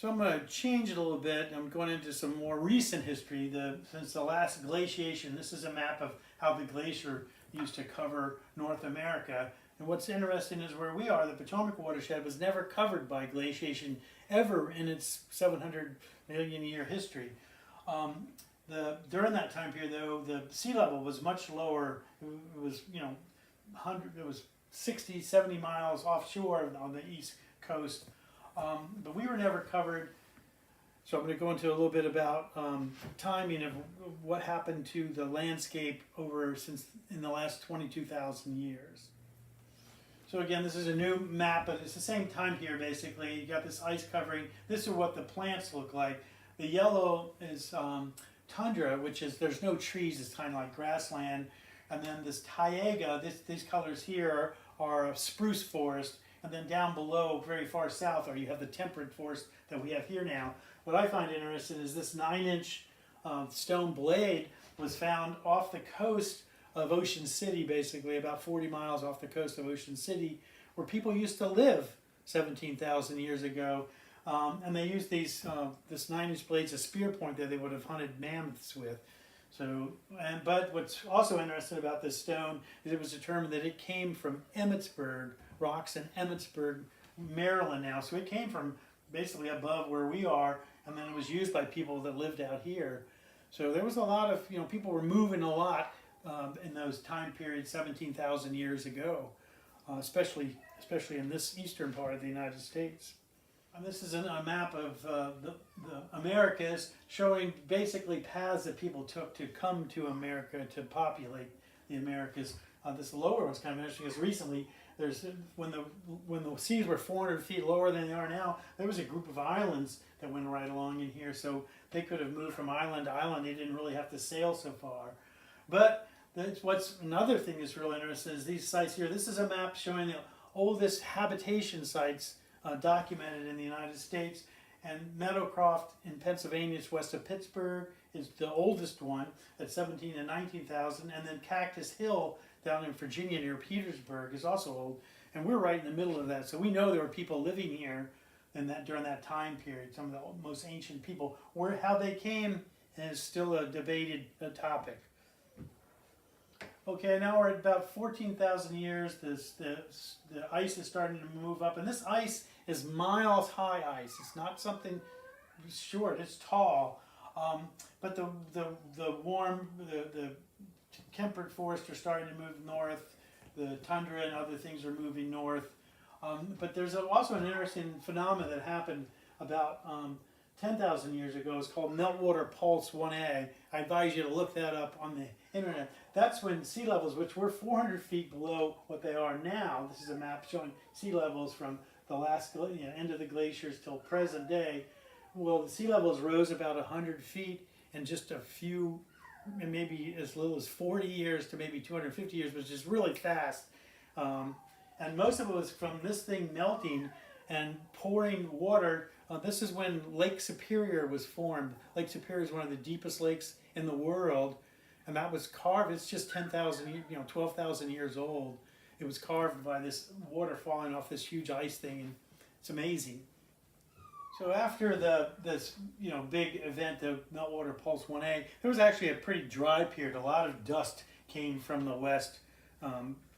So I'm going to change it a little bit. I'm going into some more recent history. Since the last glaciation, this is a map of how the glacier used to cover North America. And what's interesting is where we are, the Potomac watershed was never covered by glaciation ever in its 700 million year history. During that time period, though, the sea level was much lower. It was, it was 60, 70 miles offshore on the east coast. But we were never covered. So I'm going to go into a little bit about timing of what happened to the landscape since in the last 22,000 years. So again, this is a new map, but it's the same time here basically. You got this ice covering. This is what the plants look like. The yellow is tundra, which is, there's no trees, it's kind of like grassland. And then this taiga, these colors here are a spruce forest. And then down below, very far south, you have the temperate forest that we have here now. What I find interesting is this 9-inch stone blade was found off the coast of Ocean City, basically about 40 miles off the coast of Ocean City, where people used to live 17,000 years ago. And they used this 9-inch blade as a spear point that they would have hunted mammoths with. But what's also interesting about this stone is it was determined that it came from Emmitsburg, rocks in Emmitsburg, Maryland now. So it came from basically above where we are, and then it was used by people that lived out here. So there was a lot of, people were moving a lot in those time periods 17,000 years ago, especially in this eastern part of the United States. And this is a map of the Americas, showing basically paths that people took to come to America to populate the Americas. This lower one's kind of interesting because recently, when the seas were 400 feet lower than they are now, there was a group of islands that went right along in here, so they could have moved from island to island. They didn't really have to sail so far. But what's another thing that's really interesting is these sites here. This is a map showing the oldest habitation sites documented in the United States, and Metocraftoft in Pennsylvania is west of Pittsburgh is the oldest one at 17 and 19,000, and then Cactus Hill down in Virginia near Petersburg is also old, and we're right in the middle of that. So we know there were people living here during that time period. Some of the most ancient people. How they came is still a debated topic. Okay, now we're at about 14,000 years. The ice is starting to move up, and this ice is miles high ice. It's not something short; it's tall. But the temperate forests are starting to move north. The tundra and other things are moving north. But there's also an interesting phenomenon that happened about 10,000 years ago. It's called Meltwater Pulse 1A. I advise you to look that up on the internet. That's when sea levels, which were 400 feet below what they are now, this is a map showing sea levels from the last end of the glaciers till present day. Well, the sea levels rose about 100 feet in just a few, maybe as little as 40 years to maybe 250 years, which is really fast. And most of it was from this thing melting and pouring water. This is when Lake Superior was formed. Lake Superior is one of the deepest lakes in the world, and that was carved. It's just 12,000 years old. It was carved by this water falling off this huge ice thing, and it's amazing. So after this big event, the Meltwater Pulse 1A, there was actually a pretty dry period. A lot of dust came from the west,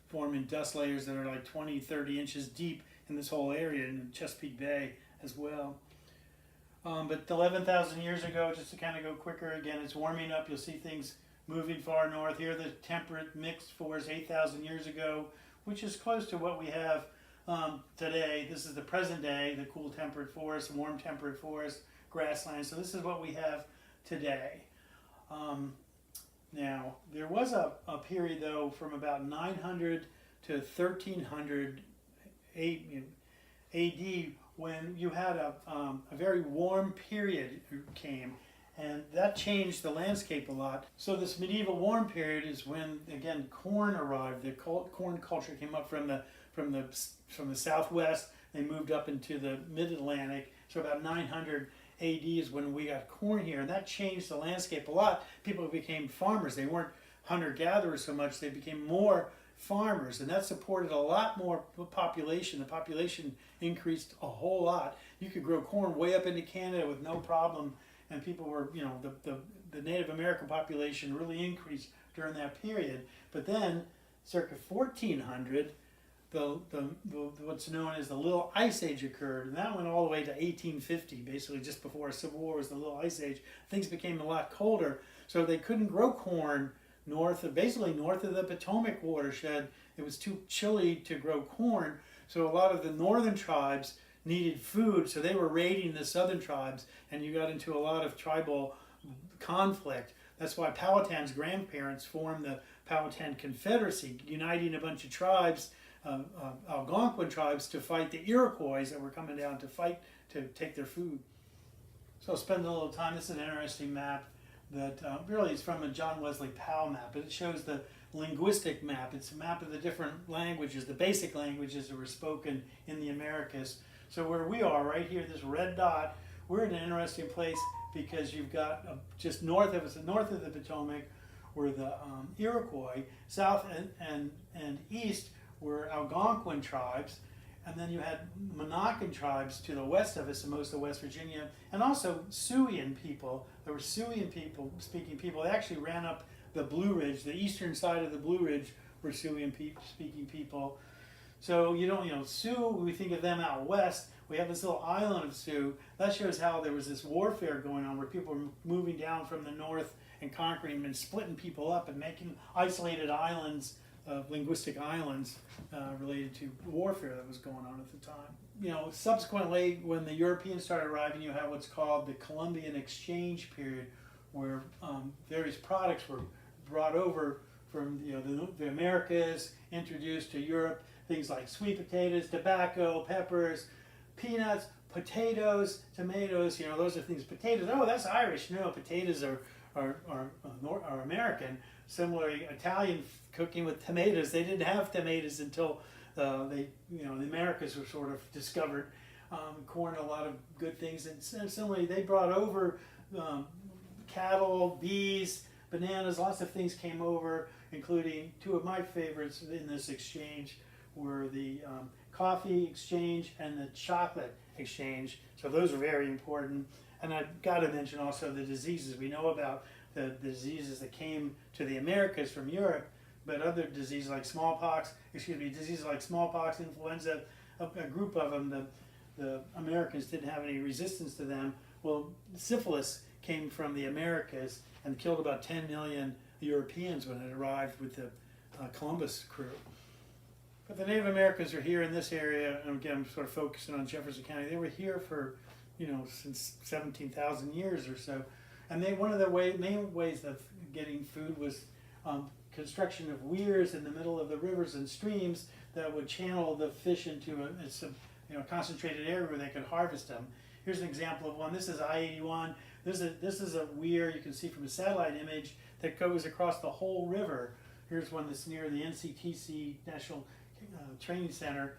forming dust layers that are like 20, 30 inches deep in this whole area, in Chesapeake Bay as well. But 11,000 years ago, just to kind of go quicker again, it's warming up. You'll see things moving far north. Here the temperate mixed forest 8,000 years ago, which is close to what we have today. This is the present day, the cool temperate forest, warm temperate forest, grassland. So this is what we have today. Now, there was a period, though, from about 900 to 1300 AD when you had a very warm period came, and that changed the landscape a lot. So this medieval warm period is when, again, corn arrived. The corn culture came up from the southwest. They moved up into the mid-Atlantic. So about 900 AD is when we got corn here, and that changed the landscape a lot. People became farmers. They weren't hunter-gatherers so much. They became more farmers, and that supported a lot more population. The population increased a whole lot. you could grow corn way up into Canada with no problem, and people were, you know, the Native American population really increased during that period. But then, circa 1400, what's known as the Little Ice Age occurred, and that went all the way to 1850, basically just before a Civil War was the Little Ice Age. Things became a lot colder, so they couldn't grow corn basically north of the Potomac watershed. It was too chilly to grow corn, so a lot of the northern tribes needed food, so they were raiding the southern tribes, and you got into a lot of tribal conflict. That's why Powhatan's grandparents formed the Powhatan Confederacy, uniting a bunch of tribes, Algonquin tribes, to fight the Iroquois that were coming down to fight to take their food. So I'll spend a little time. This is an interesting map that really is from a John Wesley Powell map, but it shows the linguistic map. It's a map of the different languages, the basic languages that were spoken in the Americas. So where we are right here, this red dot, we're in an interesting place because you've got just north of us, north of the Potomac, were the Iroquois. South and east were Algonquin tribes, and then you had Monacan tribes to the west of us in most of West Virginia, and also Siouan people. There were Siouan people, speaking people. They actually ran up the Blue Ridge. The eastern side of the Blue Ridge were Siouan speaking people. So Sioux, we think of them out west. We have this little island of Sioux. That shows how there was this warfare going on where people were moving down from the north and conquering and splitting people up and making isolated islands, linguistic islands related to warfare that was going on at the time. Subsequently, when the Europeans started arriving, you have what's called the Columbian Exchange period, where various products were brought over from the Americas, introduced to Europe, things like sweet potatoes, tobacco, peppers, peanuts, potatoes, tomatoes. Those are things. Potatoes, oh, that's Irish. No, potatoes are American. Similarly, Italian cooking with tomatoes. They didn't have tomatoes until the Americas were sort of discovered. Corn, a lot of good things, and similarly, they brought over cattle, bees, bananas. Lots of things came over, including two of my favorites in this exchange were the coffee exchange and the chocolate exchange. So those are very important. And I've got to mention also the diseases. We know about the diseases that came to the Americas from Europe, but other diseases like smallpox, influenza, a group of them, the Americans didn't have any resistance to them. Well, syphilis came from the Americas and killed about 10 million Europeans when it arrived with the Columbus crew. But the Native Americans are here in this area, and again, I'm sort of focusing on Jefferson County. They were here for, since 17,000 years or so. And one of the main ways of getting food was construction of weirs in the middle of the rivers and streams that would channel the fish into a concentrated area where they could harvest them. Here's an example of one. This is I-81. This is a weir you can see from a satellite image that goes across the whole river. Here's one that's near the NCTC National Training Center,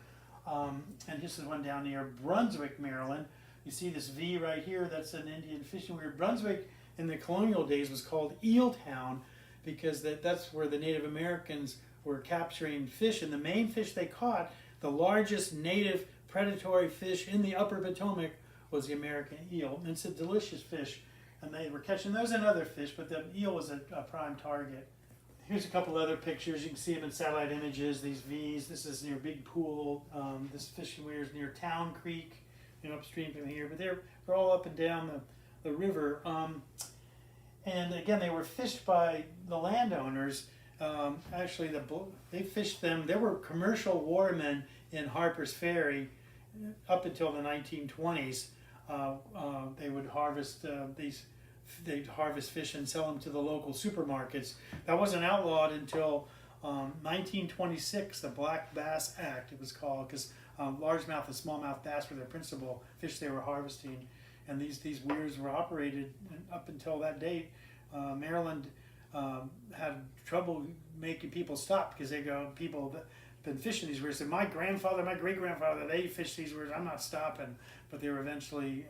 and this is one down near Brunswick, Maryland. You see this V right here, that's an Indian fishing weir. Brunswick in the colonial days was called Eel Town because that's where the Native Americans were capturing fish, and the main fish they caught, the largest native predatory fish in the upper Potomac, was the American eel. And it's a delicious fish, and they were catching those and other fish, but the eel was a prime target. Here's a couple other pictures. You can see them in satellite images, these V's. This is near Big Pool. This fishing weir is near Town Creek, upstream from here. But they're all up and down the river. And again, they were fished by the landowners. Actually, they fished them. There were commercial watermen in Harper's Ferry up until the 1920s. They would harvest they'd harvest fish and sell them to the local supermarkets. That wasn't outlawed until 1926, the Black Bass Act, it was called, because largemouth and smallmouth bass were their principal fish they were harvesting. And these weirs were operated up until that date. Maryland had trouble making people stop because people that been fishing these weirs said, my grandfather, my great-grandfather, they fished these weirs, I'm not stopping. But they were eventually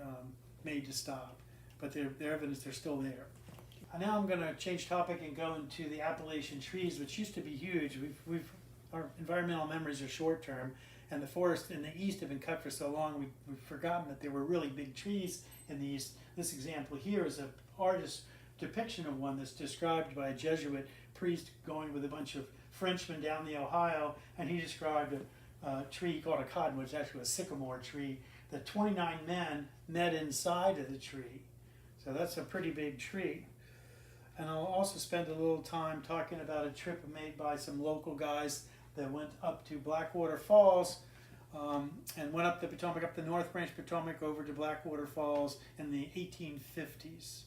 made to stop. But their evidence, they're still there. And now I'm going to change topic and go into the Appalachian trees, which used to be huge. Our environmental memories are short-term, and the forest in the east have been cut for so long we've forgotten that there were really big trees in the east. This example here is an artist's depiction of one that's described by a Jesuit priest going with a bunch of Frenchmen down the Ohio, and he described a tree called a cottonwood, it's actually a sycamore tree, that 29 men met inside of the tree. So that's a pretty big tree. And I'll also spend a little time talking about a trip made by some local guys that went up to Blackwater Falls and went up the Potomac, up the North Branch Potomac over to Blackwater Falls in the 1850s.